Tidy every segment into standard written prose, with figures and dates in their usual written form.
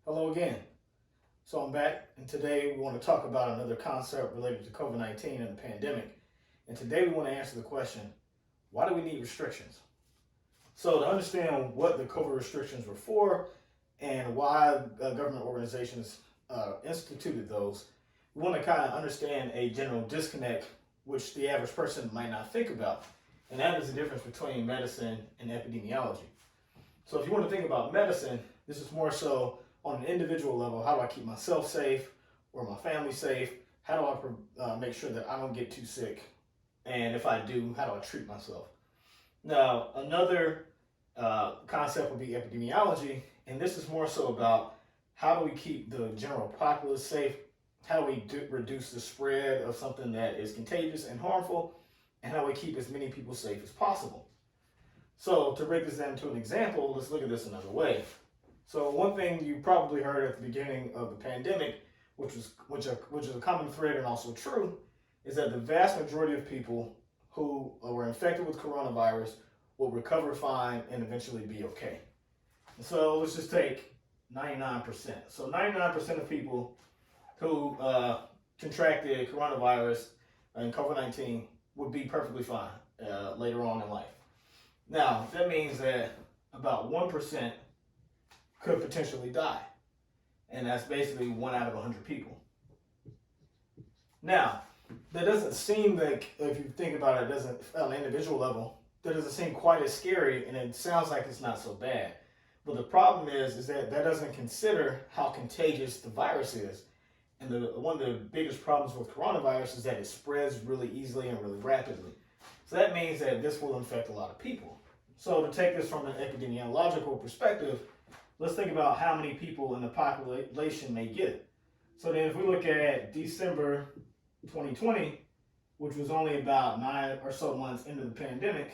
Hello again. So I'm back, and today we want to talk about another concept related to COVID-19 and the pandemic. And today we want to answer the question, why do we need restrictions? So to understand what the COVID restrictions were for and why government organizations instituted those, we want to kind of understand a general disconnect which the average person might not think about. And that is the difference between medicine and epidemiology. So if you want to think about medicine, this is more so on an individual level. How do I keep myself safe or my family safe? How do I make sure that I don't get too sick? And if I do, how do I treat myself? Now, another concept would be epidemiology, and this is more so about how do we keep the general populace safe? How do we reduce the spread of something that is contagious and harmful? And how do we keep as many people safe as possible? So to break this down to an example, let's look at this another way. So one thing you probably heard at the beginning of the pandemic, which is a common thread and also true, is that the vast majority of people who were infected with coronavirus will recover fine and eventually be okay. And so let's just take 99%. So 99% of people who contracted coronavirus and COVID-19 would be perfectly fine later on in life. Now, that means that about 1% could potentially die. And that's basically 1 out of 100 people. Now, that doesn't seem like, if you think about it, on an individual level, that doesn't seem quite as scary, and it sounds like it's not so bad. But the problem is that doesn't consider how contagious the virus is. And one of the biggest problems with coronavirus is that it spreads really easily and really rapidly. So that means that this will infect a lot of people. So to take this from an epidemiological perspective, let's think about how many people in the population may get it. So then if we look at December 2020, which was only about 9 or so months into the pandemic,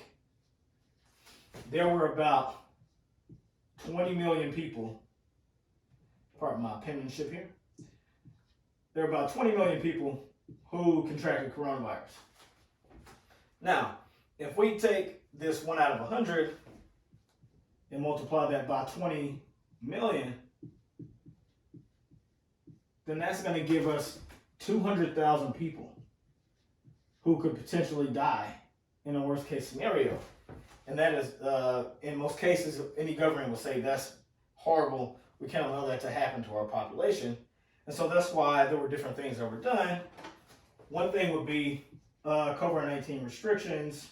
there were about 20 million people, pardon my penmanship here, there were about 20 million people who contracted coronavirus. Now, if we take this 1 out of 100 and multiply that by 20 million, then that's going to give us 200,000 people who could potentially die in a worst case scenario. And that is, in most cases, any government will say that's horrible. We can't allow that to happen to our population. And so that's why there were different things that were done. One thing would be COVID-19 restrictions,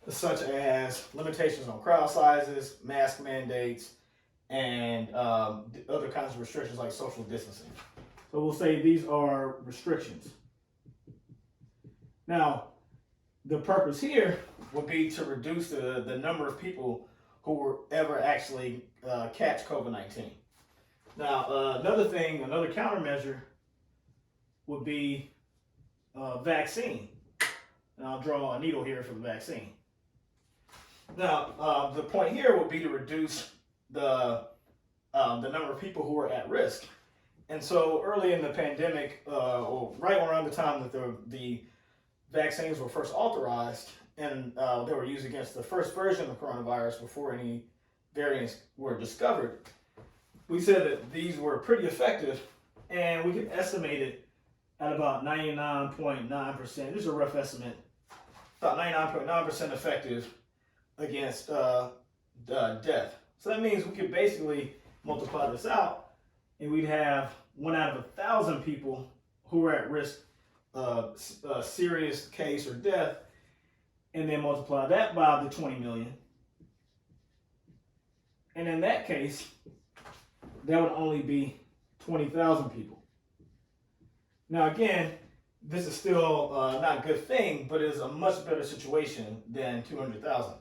such as limitations on crowd sizes, mask mandates, and other kinds of restrictions like social distancing. So we'll say these are restrictions. Now, the purpose here would be to reduce the number of people who will ever actually catch COVID-19. Now, another countermeasure would be vaccine. And I'll draw a needle here for the vaccine. Now, the point here would be to reduce the number of people who are at risk. And so early in the pandemic, or right around the time that the vaccines were first authorized, and they were used against the first version of coronavirus before any variants were discovered, we said that these were pretty effective, and we could estimate it at about 99.9%. This is a rough estimate. About 99.9% effective against death. So that means we could basically multiply this out, and we'd have 1 out of 1,000 people who are at risk of a serious case or death, and then multiply that by the 20 million. And in that case, that would only be 20,000 people. Now again, this is still not a good thing, but it is a much better situation than 200,000.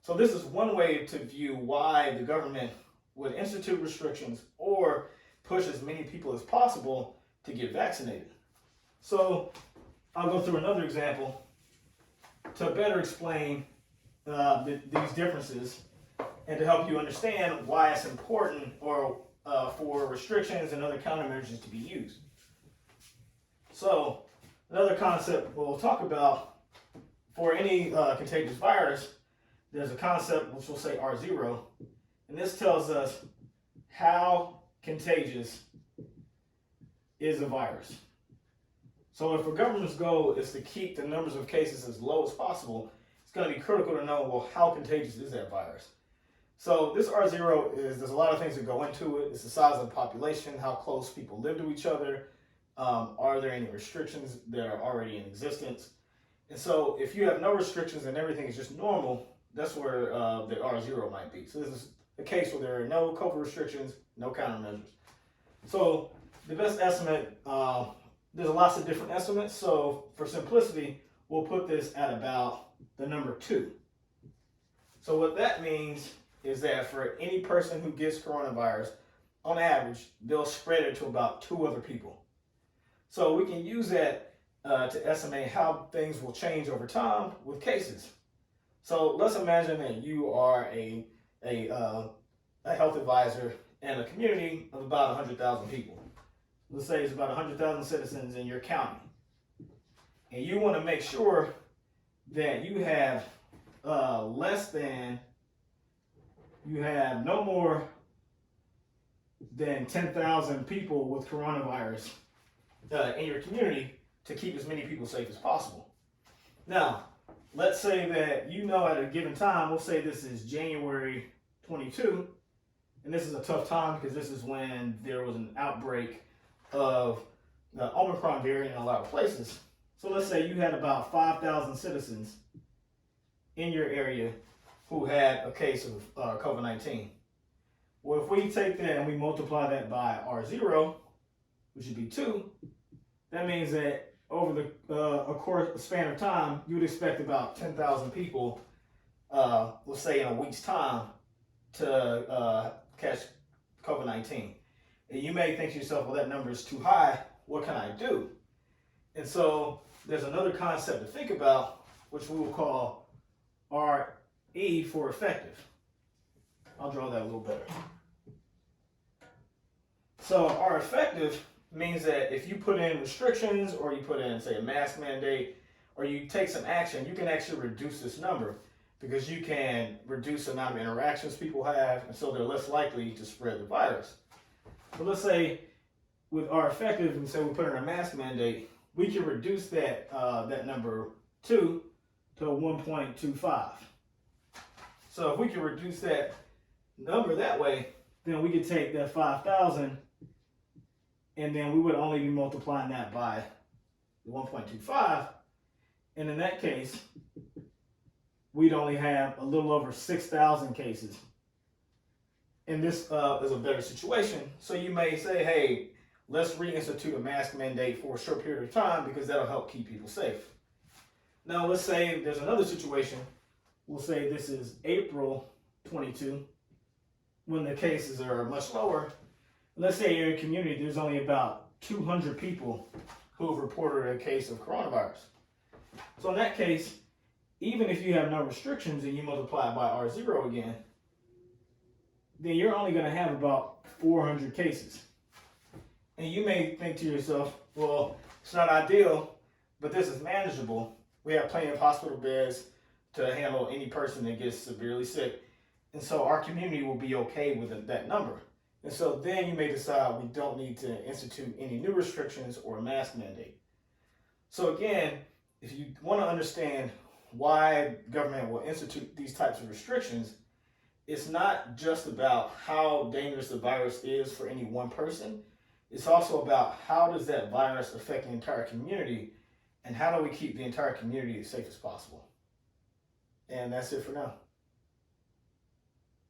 So this is one way to view why the government would institute restrictions or push as many people as possible to get vaccinated. So I'll go through another example to better explain these differences and to help you understand why it's important or for restrictions and other countermeasures to be used. So another concept we'll talk about for any contagious virus, there's a concept which we'll say R0, and this tells us how contagious is a virus? So if a government's goal is to keep the numbers of cases as low as possible, it's going to be critical to know, well, how contagious is that virus? So this R0 there's a lot of things that go into it. It's the size of the population, how close people live to each other. Are there any restrictions that are already in existence? And so if you have no restrictions and everything is just normal, that's where the R0 might be. So this is a case where there are no COVID restrictions, no countermeasures. So the best estimate, there's lots of different estimates. So for simplicity, we'll put this at about the number 2. So what that means is that for any person who gets coronavirus, on average, they'll spread it to about 2 other people. So we can use that to estimate how things will change over time with cases. So let's imagine that you are a health advisor in a community of about 100,000 people. Let's say it's about 100,000 citizens in your county. And you want to make sure that you have no more than 10,000 people with coronavirus in your community to keep as many people safe as possible. Now, let's say that at a given time, we'll say this is January 22, and this is a tough time because this is when there was an outbreak of the Omicron variant in a lot of places. So let's say you had about 5,000 citizens in your area who had a case of COVID-19. Well, if we take that and we multiply that by R0, which would be 2, that means that over the span of time, you would expect about 10,000 people, let's say in a week's time, to catch COVID-19. And you may think to yourself, well, that number is too high. What can I do? And so there's another concept to think about, which we will call RE for effective. I'll draw that a little better. So R effective means that if you put in restrictions or you put in, say, a mask mandate, or you take some action, you can actually reduce this number because you can reduce the amount of interactions people have, and so they're less likely to spread the virus. So let's say with R effective, and say we put in a mask mandate, we can reduce that number 2 to 1.25. So if we can reduce that number that way, then we could take that 5,000 and then we would only be multiplying that by 1.25. And in that case, we'd only have a little over 6,000 cases. And this is a better situation. So you may say, hey, let's reinstitute a mask mandate for a short period of time because that'll help keep people safe. Now, let's say there's another situation. We'll say this is April 22, when the cases are much lower. Let's say in your community, there's only about 200 people who have reported a case of coronavirus. So in that case, even if you have no restrictions and you multiply by R0 again, then you're only going to have about 400 cases. And you may think to yourself, well, it's not ideal, but this is manageable. We have plenty of hospital beds to handle any person that gets severely sick. And so our community will be okay with that number. And so then you may decide we don't need to institute any new restrictions or a mask mandate. So again, if you want to understand why government will institute these types of restrictions, it's not just about how dangerous the virus is for any one person. It's also about how does that virus affect the entire community, and how do we keep the entire community as safe as possible. And that's it for now.